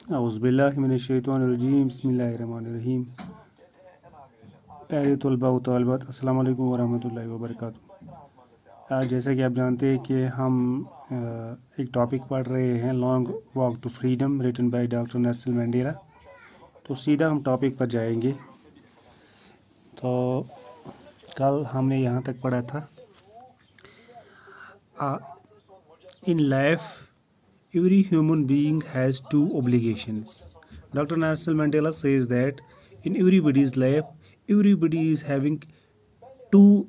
औज़ुबिल्लाहिमिनश्शैतानिर्रजीम बिस्मिल्लाहिर्रहमानिर्रहीम। प्यारे तलबा व तालिबात, अस्सलाम वालेकुम वरहमतुल्लाहि वबरकातुहू। जैसा कि आप जानते हैं कि हम एक टॉपिक पढ़ रहे हैं, long walk to freedom, written by doctor Nelson Mandela. तो सीधा हम टॉपिक पर जाएंगे। तो कल हमने यहाँ तक पढ़ा था, in life every human being has two obligations. Dr. Nelson Mandela says that in everybody's life, everybody is having two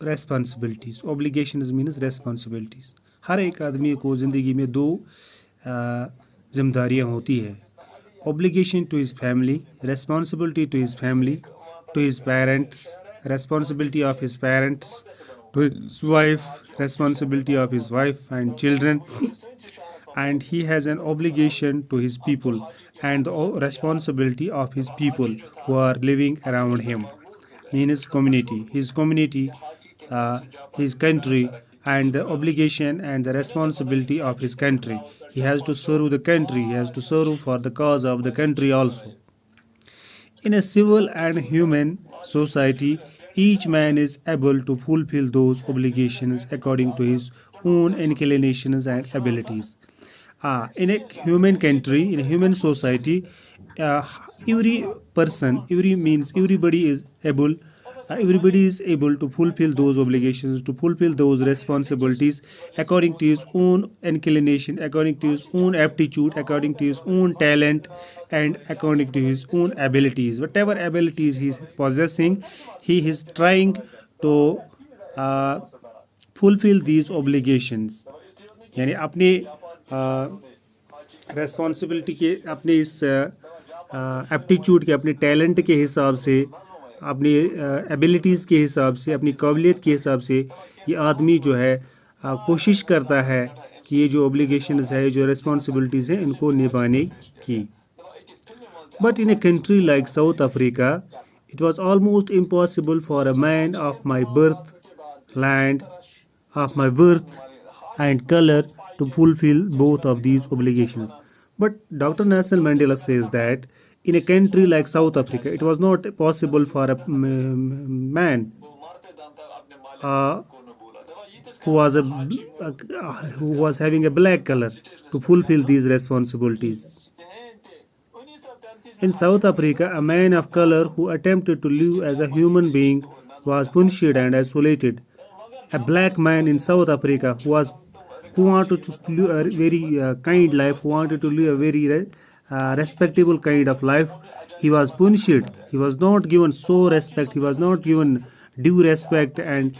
responsibilities. Obligations means responsibilities. हर एक आदमी को ज़िंदगी में दो जिम्मेदारियाँ होती है. Obligation to his family, responsibility to his family, to his parents, responsibility of his parents, to his wife, responsibility of his wife and children, and he has an obligation to his people and the responsibility of his people who are living around him, means community, his community, his country, and the obligation and the responsibility of his country. He has to serve the country, he has to serve for the cause of the country also. In a civil and human society, each man is able to fulfill those obligations according to his own inclinations and abilities. In a human country, in a human society, every person, everybody is able to fulfill those obligations, to fulfill those responsibilities according to his own inclination, according to his own aptitude, according to his own talent, and according to his own abilities. Whatever abilities he is possessing, he is trying to fulfill these obligations. यानी अपने responsibility के, अपने इस aptitude के, अपने talent के हिसाब से, अपनी एबिलिटीज़ के हिसाब से, अपनी काबिलियत के हिसाब से ये आदमी जो है कोशिश करता है कि ये जो ऑब्लिगेशंस है, जो रेस्पॉन्सिबिलिटीज़ हैं, इनको निभाने की. But in a country like south Africa, it was almost impossible for a man of my birth land, of my birth and color to fulfill both of these obligations. But Dr. Nelson Mandela says that in a country like South Africa, it was not possible for a man who was having a black color to fulfill these responsibilities. In South Africa, a man of color who attempted to live as a human being was punished and isolated. A black man in South Africa who wanted to live a very kind life, who wanted to live a very respectable kind of life, he was punished. He was not given so respect, he was not given due respect, and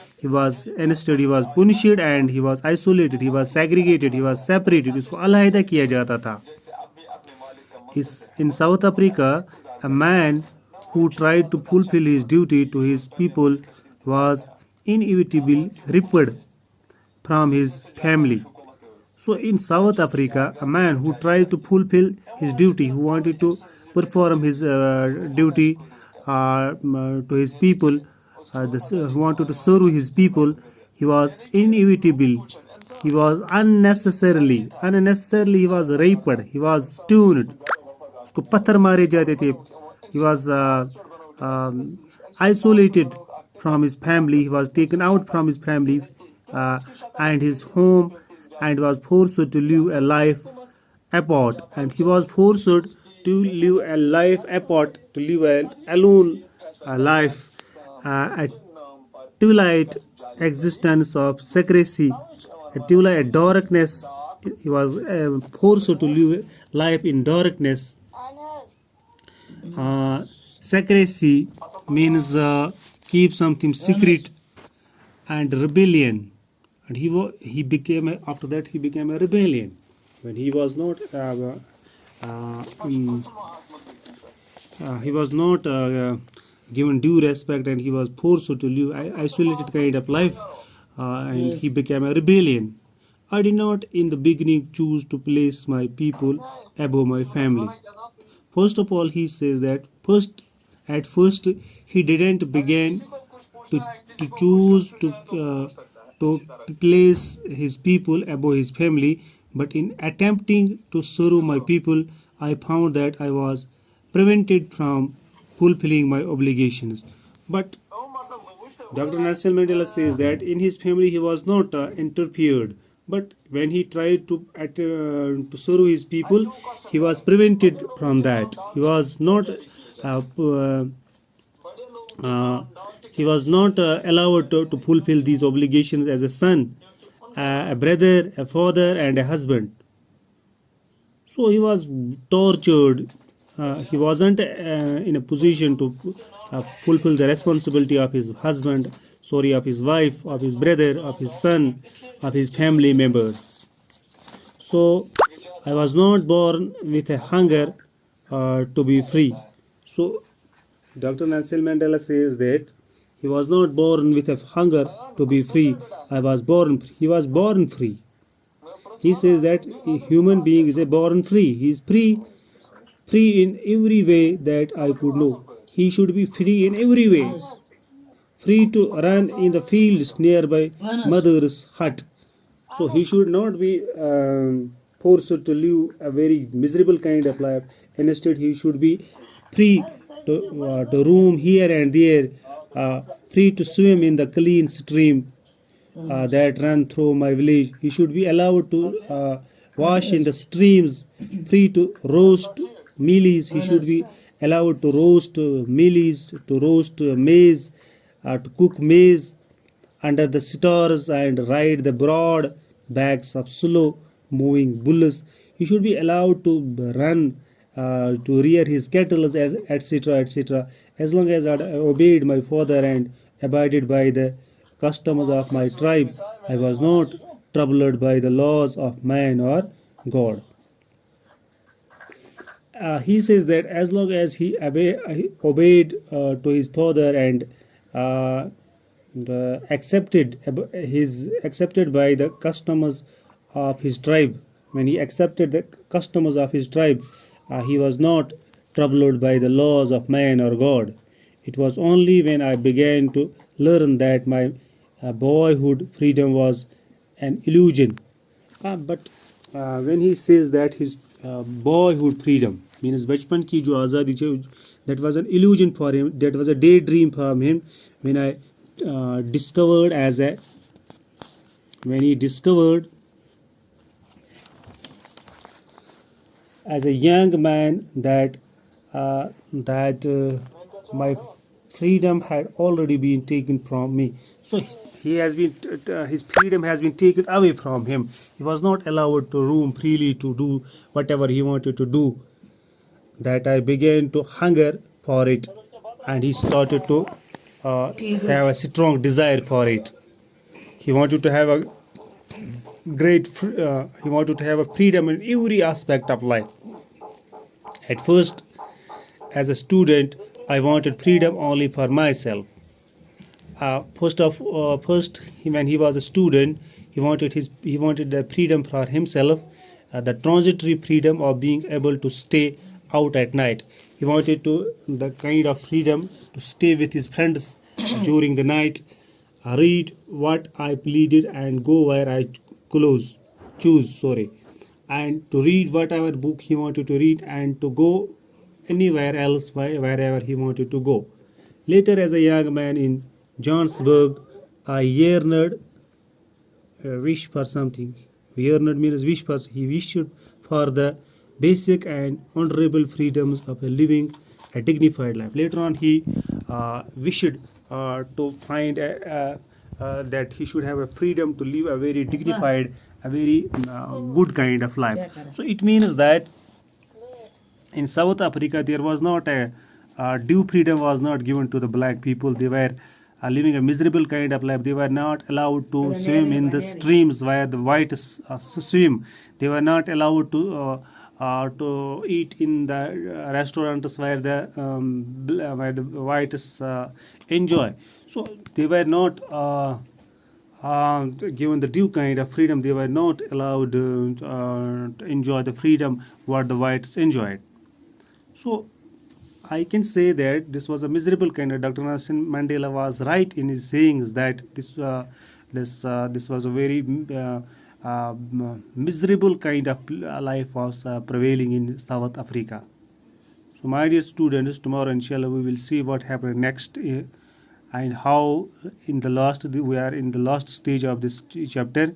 instead he was punished and he was isolated, he was segregated, he was separated. इसको अलग किया जाता था. In South Africa, a man who tried to fulfill his duty to his people was inevitably ripped from his family. So in South Africa, a man who tried to fulfill his duty, who wanted to perform his duty to his people, who wanted to serve his people, he was inevitable, he was unnecessarily he was raped, he was stoned, उसको पत्थर मारे जाते थे. He was isolated from his family, he was taken out from his family and his home, and was forced to live a life apart, and he was forced to live a life apart, to live an alone life, a twilight existence of secrecy, a twilight darkness. He was forced to live life in darkness. Secrecy means keep something secret, and rebellion, and he became after that he became a rebellion when he was not given due respect, and he was forced to live isolated kind of life, and he became a rebellion. I did not in the beginning choose to place my people above my family. First of all, he says that at first he didn't begin to choose to place his people above his family, but in attempting to serve my people, I found that I was prevented from fulfilling my obligations. But Dr. Nelson Mandela says that in his family he was not interfered, but when he tried to serve his people, he was prevented from that. Uh, p- uh, he was not allowed to fulfill these obligations as a son, a brother, a father, and a husband. So he was tortured. He wasn't in a position to fulfill the responsibility of his husband, sorry, of his wife, of his brother, of his son, of his family members. So I was not born with a hunger to be free. So Dr. Nelson Mandela says that he was not born with a hunger to be free. He was born free. He says that a human being is a born free. He is free in every way that I could know. He should be free in every way. Free to run in the fields nearby mother's hut. So he should not be forced to live a very miserable kind of life. Instead, he should be free to roam here and there, free to swim in the clean stream that run through my village. He should be allowed to wash in the streams, free to roast mealies. He should be allowed to roast mealies, to roast maize, to cook maize under the stars and ride the broad backs of slow moving bulls. He should be allowed to run, to rear his cattle, etc., etc. As long as I obeyed my father and abided by the customs of my tribe, I was not troubled by the laws of man or God. He says that as long as he obeyed to his father and uh, accepted by the customs of his tribe, when he accepted the customs of his tribe, he was not troubled by the laws of man or God. It was only when I began to learn that my boyhood freedom was an illusion. But when he says that his boyhood freedom means बचपन की जो आज़ादी थी, that was an illusion for him, that was a daydream for him. When I discovered when he discovered as a young man that my freedom had already been taken from me. So his freedom has been taken away from him. He was not allowed to roam freely to do whatever he wanted to do. That I began to hunger for it, and he started to have a strong desire for it. He wanted to have a he wanted to have a freedom in every aspect of life. At first, as a student, I wanted freedom only for myself. First, when he was a student, he wanted the freedom for himself, the transitory freedom of being able to stay out at night. He wanted the kind of freedom to stay with his friends during the night, read what I pleaded and go where I choose, and to read whatever book he wanted to read and to go anywhere else wherever he wanted to go. Later, as a young man in Johannesburg, I yearned, wish for something. Yearned means wish for. He wished for the basic and honorable freedoms of living a dignified life. Later on, he wished to find that he should have a freedom to live a very dignified, a very good kind of life. So it means that in South Africa there was not a due freedom was not given to the black people. They were living a miserable kind of life. They were not allowed to swim in the streams where the whites swim. They were not allowed to eat in the restaurants where the whites enjoy. So they were not given the due kind of freedom. They were not allowed to enjoy the freedom what the whites enjoyed. So I can say that this was a miserable kind of. Dr. Nelson Mandela was right in his sayings that this was a very miserable kind of life was prevailing in South Africa. So, my dear students, tomorrow inshallah we will see what happened next, and how in the last we are in the last stage of this chapter.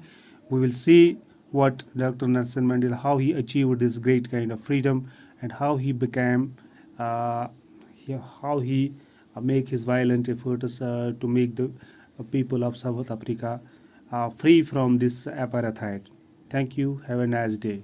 We will see what Dr. Nelson Mandela, how he achieved this great kind of freedom, and how he became how he make his violent efforts to make the people of South Africa free from this apartheid. Thank you. Have a nice day.